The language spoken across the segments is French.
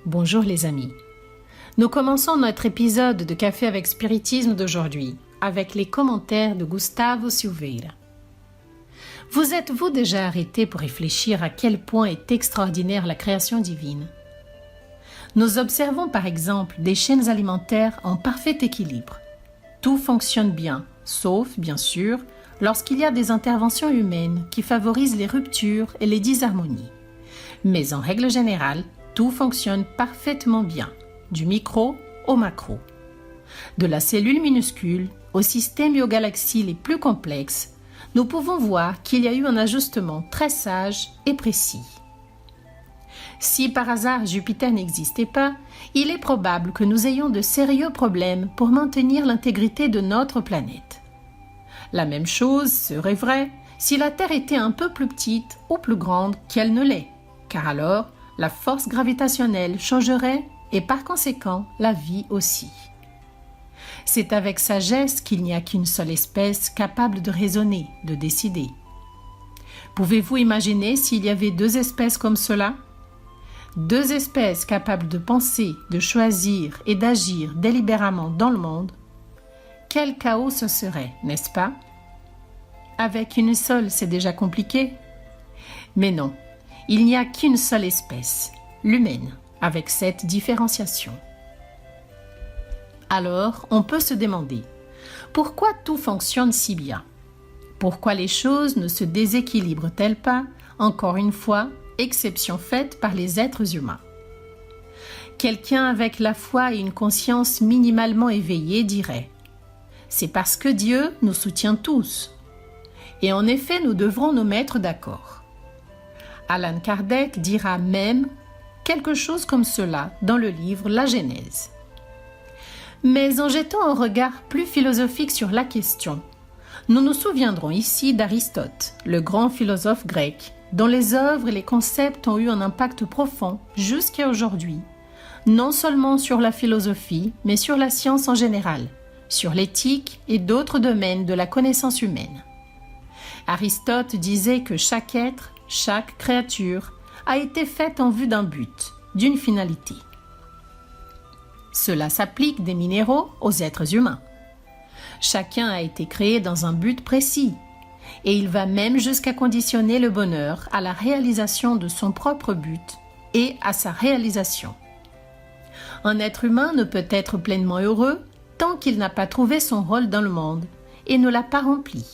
Bonjour les amis. Nous commençons notre épisode de Café avec Spiritisme d'aujourd'hui avec les commentaires de Gustavo Silveira. Vous êtes-vous déjà arrêté pour réfléchir à quel point est extraordinaire la création divine? Nous observons par exemple des chaînes alimentaires en parfait équilibre. Tout fonctionne bien, sauf, bien sûr, lorsqu'il y a des interventions humaines qui favorisent les ruptures et les disharmonies. Mais en règle générale, tout fonctionne parfaitement bien, du micro au macro. De la cellule minuscule aux systèmes et aux galaxies les plus complexes, nous pouvons voir qu'il y a eu un ajustement très sage et précis. Si par hasard Jupiter n'existait pas, il est probable que nous ayons de sérieux problèmes pour maintenir l'intégrité de notre planète. La même chose serait vraie si la Terre était un peu plus petite ou plus grande qu'elle ne l'est, car alors la force gravitationnelle changerait et par conséquent la vie aussi. C'est avec sagesse qu'il n'y a qu'une seule espèce capable de raisonner, de décider. Pouvez-vous imaginer s'il y avait deux espèces comme cela? Deux espèces capables de penser, de choisir et d'agir délibérément dans le monde? Quel chaos ce serait, n'est-ce pas? Avec une seule, c'est déjà compliqué. Mais non. Il n'y a qu'une seule espèce, l'humaine, avec cette différenciation. Alors, on peut se demander, pourquoi tout fonctionne si bien? Pourquoi les choses ne se déséquilibrent-elles pas, encore une fois, exception faite par les êtres humains? Quelqu'un avec la foi et une conscience minimalement éveillée dirait « C'est parce que Dieu nous soutient tous. » Et en effet, nous devrons nous mettre d'accord. Allan Kardec dira même quelque chose comme cela dans le livre La Genèse. Mais en jetant un regard plus philosophique sur la question, nous nous souviendrons ici d'Aristote, le grand philosophe grec, dont les œuvres et les concepts ont eu un impact profond jusqu'à aujourd'hui, non seulement sur la philosophie, mais sur la science en général, sur l'éthique et d'autres domaines de la connaissance humaine. Aristote disait que chaque être, chaque créature a été faite en vue d'un but, d'une finalité. Cela s'applique des minéraux aux êtres humains. Chacun a été créé dans un but précis, et il va même jusqu'à conditionner le bonheur à la réalisation de son propre but et à sa réalisation. Un être humain ne peut être pleinement heureux tant qu'il n'a pas trouvé son rôle dans le monde et ne l'a pas rempli.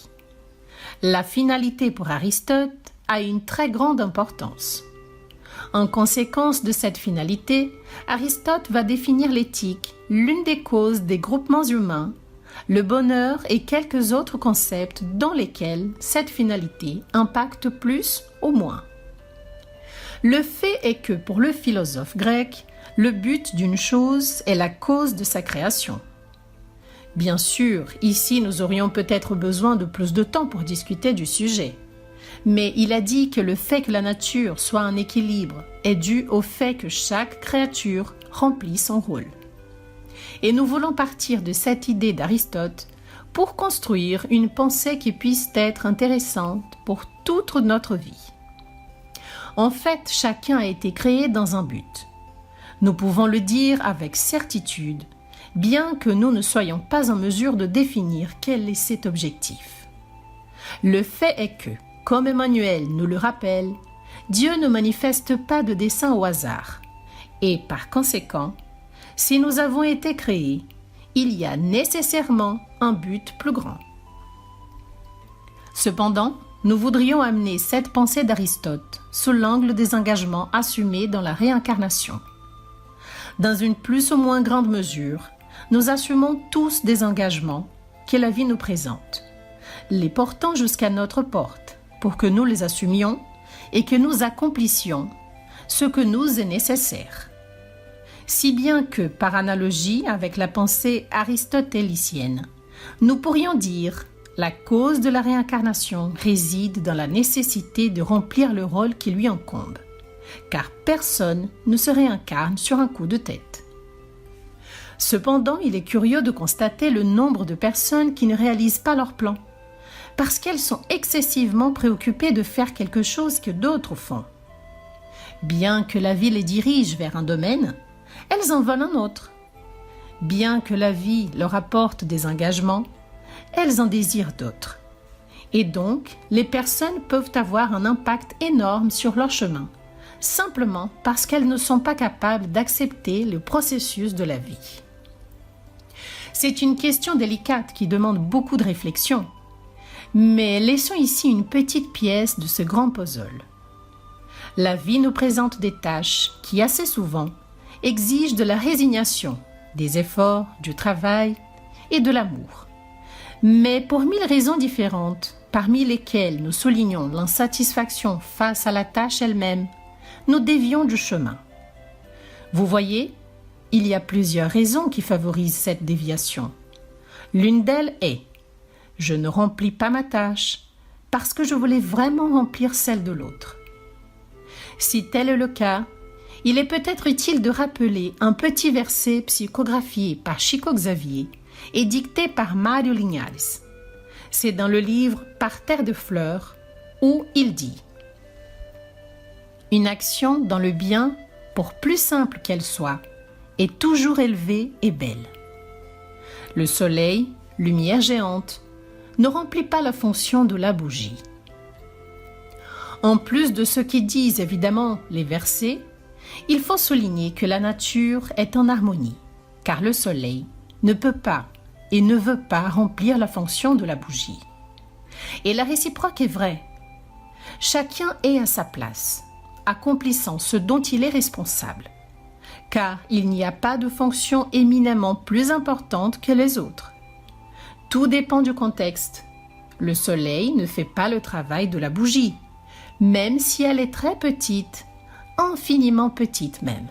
La finalité pour Aristote a une très grande importance. En conséquence de cette finalité, Aristote va définir l'éthique, l'une des causes des groupements humains, le bonheur et quelques autres concepts dans lesquels cette finalité impacte plus ou moins. Le fait est que pour le philosophe grec, le but d'une chose est la cause de sa création. Bien sûr, ici nous aurions peut-être besoin de plus de temps pour discuter du sujet. Mais il a dit que le fait que la nature soit en équilibre est dû au fait que chaque créature remplit son rôle. Et nous voulons partir de cette idée d'Aristote pour construire une pensée qui puisse être intéressante pour toute notre vie. En fait, chacun a été créé dans un but. Nous pouvons le dire avec certitude, bien que nous ne soyons pas en mesure de définir quel est cet objectif. Le fait est que, comme Emmanuel nous le rappelle, Dieu ne manifeste pas de dessein au hasard. Et par conséquent, si nous avons été créés, il y a nécessairement un but plus grand. Cependant, nous voudrions amener cette pensée d'Aristote sous l'angle des engagements assumés dans la réincarnation. Dans une plus ou moins grande mesure, nous assumons tous des engagements que la vie nous présente, les portant jusqu'à notre porte, pour que nous les assumions et que nous accomplissions ce que nous est nécessaire. Si bien que, par analogie avec la pensée aristotélicienne, nous pourrions dire la cause de la réincarnation réside dans la nécessité de remplir le rôle qui lui incombe, car personne ne se réincarne sur un coup de tête. Cependant, il est curieux de constater le nombre de personnes qui ne réalisent pas leur plan, parce qu'elles sont excessivement préoccupées de faire quelque chose que d'autres font. Bien que la vie les dirige vers un domaine, elles en veulent un autre. Bien que la vie leur apporte des engagements, elles en désirent d'autres. Et donc, les personnes peuvent avoir un impact énorme sur leur chemin, simplement parce qu'elles ne sont pas capables d'accepter le processus de la vie. C'est une question délicate qui demande beaucoup de réflexion, mais laissons ici une petite pièce de ce grand puzzle. La vie nous présente des tâches qui, assez souvent, exigent de la résignation, des efforts, du travail et de l'amour. Mais pour 1000 raisons différentes, parmi lesquelles nous soulignons l'insatisfaction face à la tâche elle-même, nous dévions du chemin. Vous voyez, il y a plusieurs raisons qui favorisent cette déviation. L'une d'elles est « Je ne remplis pas ma tâche parce que je voulais vraiment remplir celle de l'autre ». Si tel est le cas, il est peut-être utile de rappeler un petit verset psychographié par Chico Xavier et dicté par Mário Linhares. C'est dans le livre Par terre de fleurs où il dit « Une action dans le bien, pour plus simple qu'elle soit, est toujours élevée et belle. Le soleil, lumière géante, ne remplit pas la fonction de la bougie. » En plus de ce qui disent évidemment les versets, il faut souligner que la nature est en harmonie, car le soleil ne peut pas et ne veut pas remplir la fonction de la bougie. Et la réciproque est vraie. Chacun est à sa place, accomplissant ce dont il est responsable, car il n'y a pas de fonction éminemment plus importante que les autres. Tout dépend du contexte. Le soleil ne fait pas le travail de la bougie, même si elle est très petite, infiniment petite même.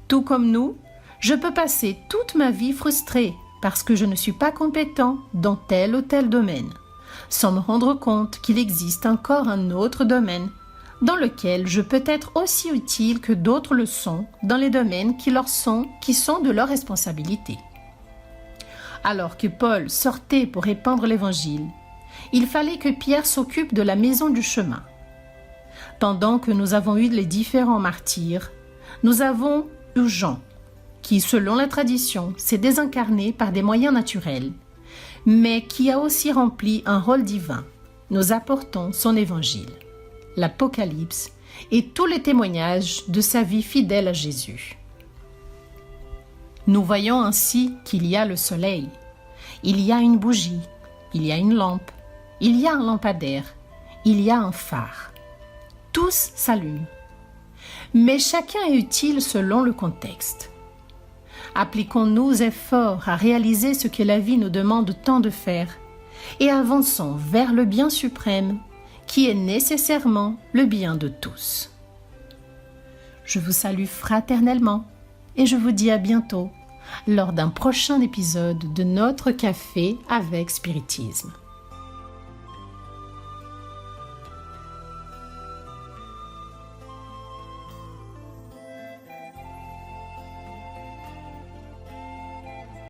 Tout comme nous, je peux passer toute ma vie frustrée parce que je ne suis pas compétent dans tel ou tel domaine, sans me rendre compte qu'il existe encore un autre domaine dans lequel je peux être aussi utile que d'autres le sont dans les domaines qui sont de leur responsabilité. Alors que Paul sortait pour répandre l'Évangile, il fallait que Pierre s'occupe de la maison du chemin. Pendant que nous avons eu les différents martyrs, nous avons eu Jean, qui, selon la tradition, s'est désincarné par des moyens naturels, mais qui a aussi rempli un rôle divin. Nous apportons son évangile, l'Apocalypse et tous les témoignages de sa vie fidèle à Jésus. Nous voyons ainsi qu'il y a le soleil, il y a une bougie, il y a une lampe, il y a un lampadaire, il y a un phare. Tous s'allument. Mais chacun est utile selon le contexte. Appliquons-nous efforts à réaliser ce que la vie nous demande tant de faire et avançons vers le bien suprême qui est nécessairement le bien de tous. Je vous salue fraternellement et je vous dis à bientôt lors d'un prochain épisode de notre Café avec Spiritisme.